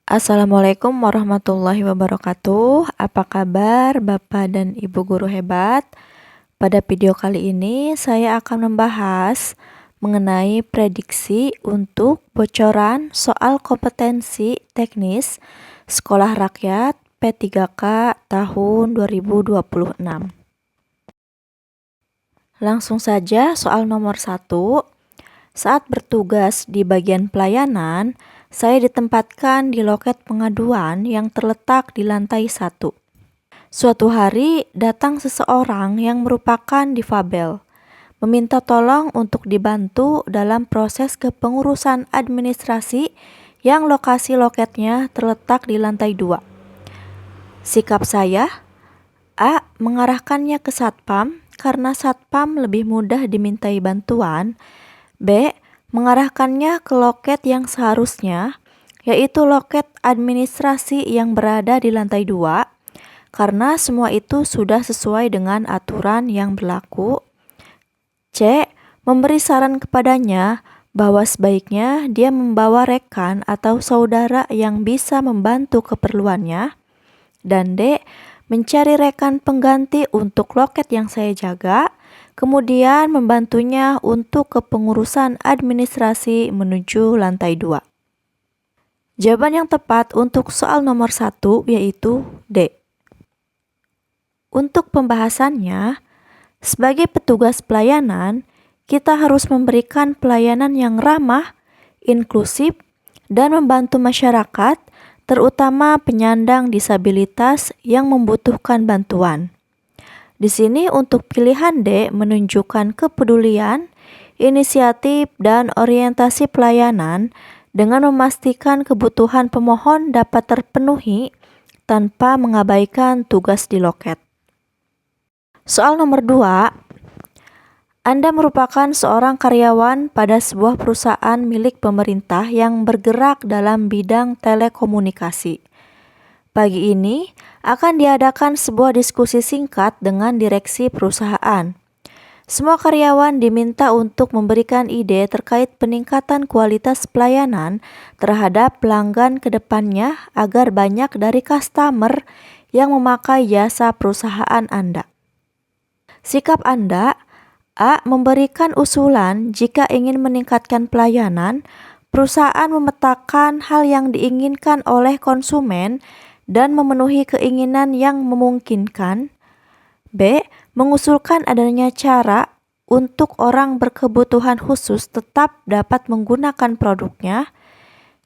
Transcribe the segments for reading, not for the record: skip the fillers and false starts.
Assalamualaikum warahmatullahi wabarakatuh. Apa kabar Bapak dan Ibu guru hebat? Pada video kali ini saya akan membahas mengenai prediksi untuk bocoran soal kompetensi teknis Sekolah Rakyat P3K tahun 2026. Langsung saja soal nomor 1. Saat bertugas di bagian pelayanan, saya ditempatkan di loket pengaduan yang terletak di lantai 1. Suatu hari datang seseorang yang merupakan difabel, meminta tolong untuk dibantu dalam proses kepengurusan administrasi yang lokasi loketnya terletak di lantai 2. Sikap saya, A. Mengarahkannya ke Satpam karena Satpam lebih mudah dimintai bantuan. B. Mengarahkannya ke loket yang seharusnya, yaitu loket administrasi yang berada di lantai 2, karena semua itu sudah sesuai dengan aturan yang berlaku. C. Memberi saran kepadanya bahwa sebaiknya dia membawa rekan atau saudara yang bisa membantu keperluannya. Dan D. Mencari rekan pengganti untuk loket yang saya jaga, kemudian membantunya untuk kepengurusan administrasi menuju lantai 2. Jawaban yang tepat untuk soal nomor 1 yaitu D. Untuk pembahasannya, sebagai petugas pelayanan, kita harus memberikan pelayanan yang ramah, inklusif, dan membantu masyarakat, terutama penyandang disabilitas yang membutuhkan bantuan. Di sini untuk pilihan D menunjukkan kepedulian, inisiatif, dan orientasi pelayanan dengan memastikan kebutuhan pemohon dapat terpenuhi tanpa mengabaikan tugas di loket. Soal nomor 2, Anda merupakan seorang karyawan pada sebuah perusahaan milik pemerintah yang bergerak dalam bidang telekomunikasi. Pagi ini akan diadakan sebuah diskusi singkat dengan direksi perusahaan. Semua karyawan diminta untuk memberikan ide terkait peningkatan kualitas pelayanan terhadap pelanggan ke depannya agar banyak dari customer yang memakai jasa perusahaan Anda. Sikap Anda, A. Memberikan usulan jika ingin meningkatkan pelayanan, perusahaan memetakan hal yang diinginkan oleh konsumen dan memenuhi keinginan yang memungkinkan. B. Mengusulkan adanya cara untuk orang berkebutuhan khusus tetap dapat menggunakan produknya.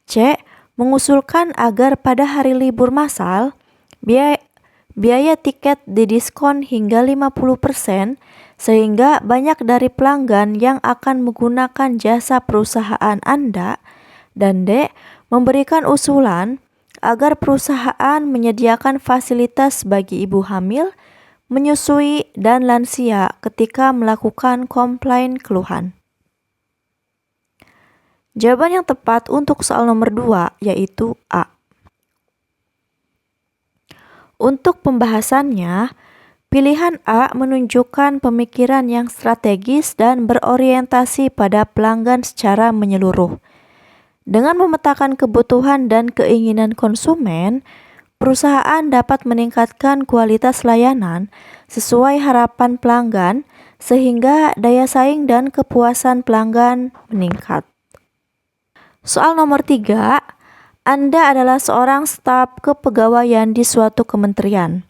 C. Mengusulkan agar pada hari libur massal, biaya tiket didiskon hingga 50% sehingga banyak dari pelanggan yang akan menggunakan jasa perusahaan Anda. Dan D. Memberikan usulan agar perusahaan menyediakan fasilitas bagi ibu hamil, menyusui, dan lansia ketika melakukan komplain keluhan. Jawaban yang tepat untuk soal nomor 2 yaitu A. Untuk pembahasannya, pilihan A menunjukkan pemikiran yang strategis dan berorientasi pada pelanggan secara menyeluruh. Dengan memetakan kebutuhan dan keinginan konsumen, perusahaan dapat meningkatkan kualitas layanan sesuai harapan pelanggan sehingga daya saing dan kepuasan pelanggan meningkat. Soal nomor 3, Anda adalah seorang staf kepegawaian di suatu kementerian.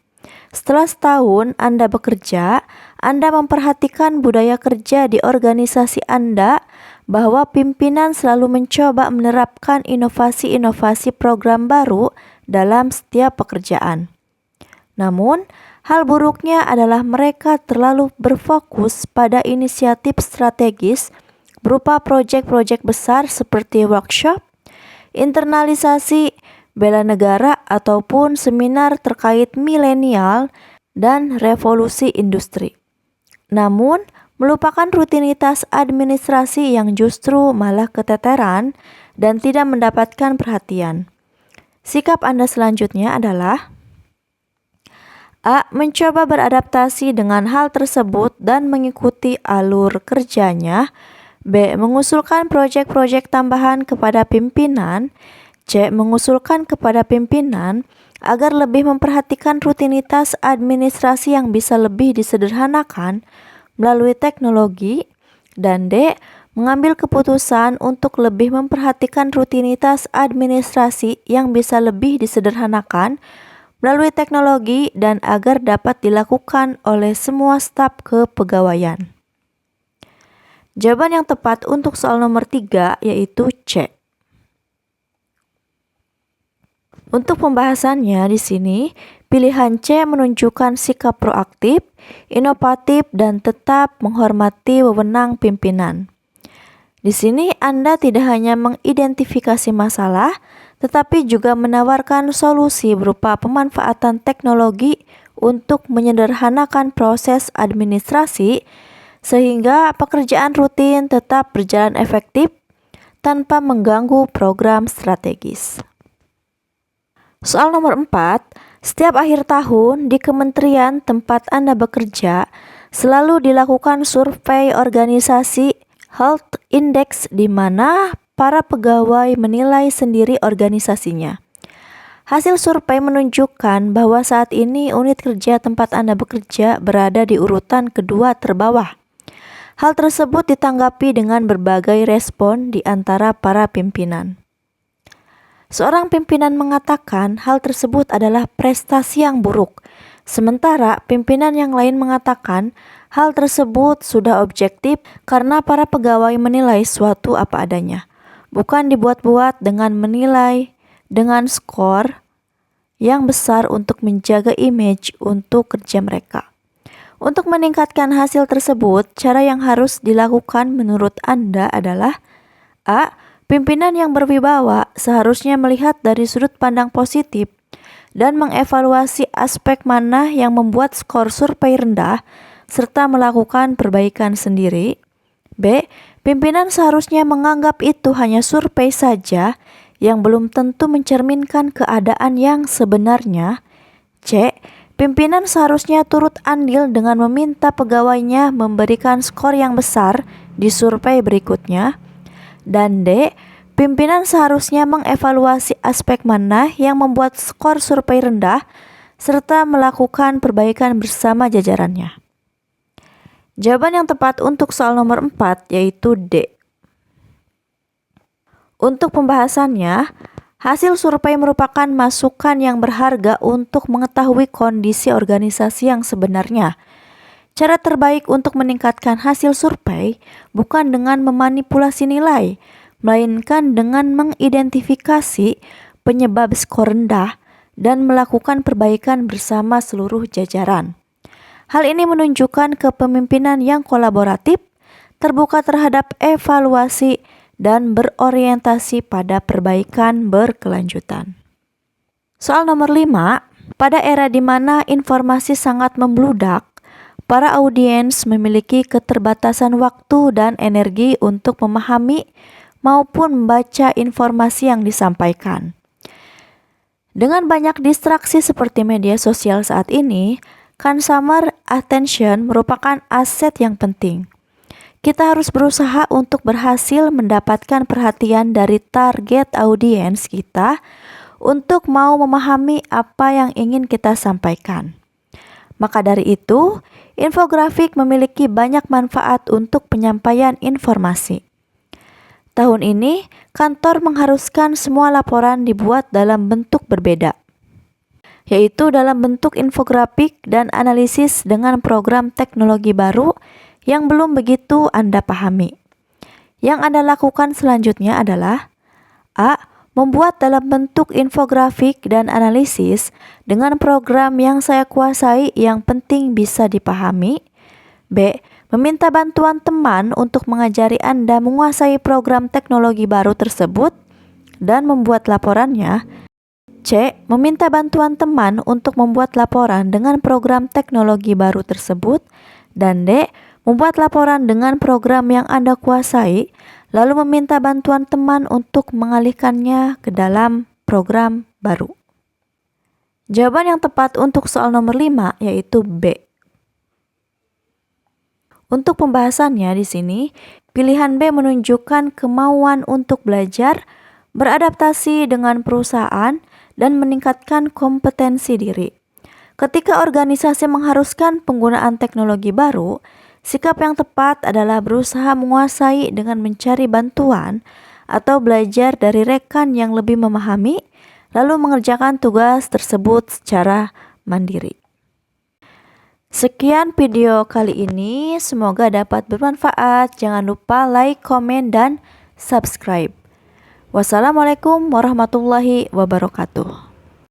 Setelah setahun Anda bekerja, Anda memperhatikan budaya kerja di organisasi Anda bahwa pimpinan selalu mencoba menerapkan inovasi-inovasi program baru dalam setiap pekerjaan. Namun, hal buruknya adalah mereka terlalu berfokus pada inisiatif strategis berupa proyek-proyek besar seperti workshop, internalisasi, bela negara, ataupun seminar terkait milenial dan revolusi industri. Namun, melupakan rutinitas administrasi yang justru malah keteteran dan tidak mendapatkan perhatian. Sikap Anda selanjutnya adalah A. Mencoba beradaptasi dengan hal tersebut dan mengikuti alur kerjanya. B. Mengusulkan proyek-proyek tambahan kepada pimpinan. C. Mengusulkan kepada pimpinan agar lebih memperhatikan rutinitas administrasi yang bisa lebih disederhanakan melalui teknologi. Dan D. Mengambil keputusan untuk lebih memperhatikan rutinitas administrasi yang bisa lebih disederhanakan melalui teknologi dan agar dapat dilakukan oleh semua staf kepegawaian. Jawaban yang tepat untuk soal nomor 3 yaitu C. Untuk pembahasannya di sini, pilihan C menunjukkan sikap proaktif, inovatif, dan tetap menghormati wewenang pimpinan. Di sini Anda tidak hanya mengidentifikasi masalah, tetapi juga menawarkan solusi berupa pemanfaatan teknologi untuk menyederhanakan proses administrasi sehingga pekerjaan rutin tetap berjalan efektif tanpa mengganggu program strategis. Soal nomor 4, setiap akhir tahun di kementerian tempat Anda bekerja selalu dilakukan survei organisasi Health Index di mana para pegawai menilai sendiri organisasinya. Hasil survei menunjukkan bahwa saat ini unit kerja tempat Anda bekerja berada di urutan kedua terbawah. Hal tersebut ditanggapi dengan berbagai respon di antara para pimpinan. Seorang pimpinan mengatakan hal tersebut adalah prestasi yang buruk, sementara pimpinan yang lain mengatakan hal tersebut sudah objektif karena para pegawai menilai suatu apa adanya, bukan dibuat-buat dengan menilai dengan skor yang besar untuk menjaga image untuk kerja mereka. Untuk meningkatkan hasil tersebut, cara yang harus dilakukan menurut Anda adalah A. Pimpinan yang berwibawa seharusnya melihat dari sudut pandang positif dan mengevaluasi aspek mana yang membuat skor survei rendah serta melakukan perbaikan sendiri. B. Pimpinan seharusnya menganggap itu hanya survei saja yang belum tentu mencerminkan keadaan yang sebenarnya. C. Pimpinan seharusnya turut andil dengan meminta pegawainya memberikan skor yang besar di survei berikutnya. Dan D. Pimpinan seharusnya mengevaluasi aspek mana yang membuat skor survei rendah serta melakukan perbaikan bersama jajarannya. Jawaban yang tepat untuk soal nomor 4 yaitu D. Untuk pembahasannya, hasil survei merupakan masukan yang berharga untuk mengetahui kondisi organisasi yang sebenarnya. Cara terbaik untuk meningkatkan hasil survei bukan dengan memanipulasi nilai, melainkan dengan mengidentifikasi penyebab skor rendah dan melakukan perbaikan bersama seluruh jajaran. Hal ini menunjukkan kepemimpinan yang kolaboratif, terbuka terhadap evaluasi, dan berorientasi pada perbaikan berkelanjutan. Soal nomor 5, pada era di mana informasi sangat membludak, para audiens memiliki keterbatasan waktu dan energi untuk memahami maupun membaca informasi yang disampaikan. Dengan banyak distraksi seperti media sosial saat ini, consumer attention merupakan aset yang penting. Kita harus berusaha untuk berhasil mendapatkan perhatian dari target audiens kita untuk mau memahami apa yang ingin kita sampaikan. Maka dari itu, infografik memiliki banyak manfaat untuk penyampaian informasi. Tahun ini, kantor mengharuskan semua laporan dibuat dalam bentuk berbeda, yaitu dalam bentuk infografik dan analisis dengan program teknologi baru yang belum begitu Anda pahami. Yang Anda lakukan selanjutnya adalah A. Membuat dalam bentuk infografik dan analisis dengan program yang saya kuasai yang penting bisa dipahami. B. Meminta bantuan teman untuk mengajari Anda menguasai program teknologi baru tersebut dan membuat laporannya. C. Meminta bantuan teman untuk membuat laporan dengan program teknologi baru tersebut. Dan D. Membuat laporan dengan program yang Anda kuasai, lalu meminta bantuan teman untuk mengalihkannya ke dalam program baru. Jawaban yang tepat untuk soal nomor 5 yaitu B. Untuk pembahasannya di sini, pilihan B menunjukkan kemauan untuk belajar, beradaptasi dengan perusahaan, dan meningkatkan kompetensi diri. Ketika organisasi mengharuskan penggunaan teknologi baru, sikap yang tepat adalah berusaha menguasai dengan mencari bantuan atau belajar dari rekan yang lebih memahami, lalu mengerjakan tugas tersebut secara mandiri. Sekian video kali ini, semoga dapat bermanfaat. Jangan lupa like, komen, dan subscribe. Wassalamualaikum warahmatullahi wabarakatuh.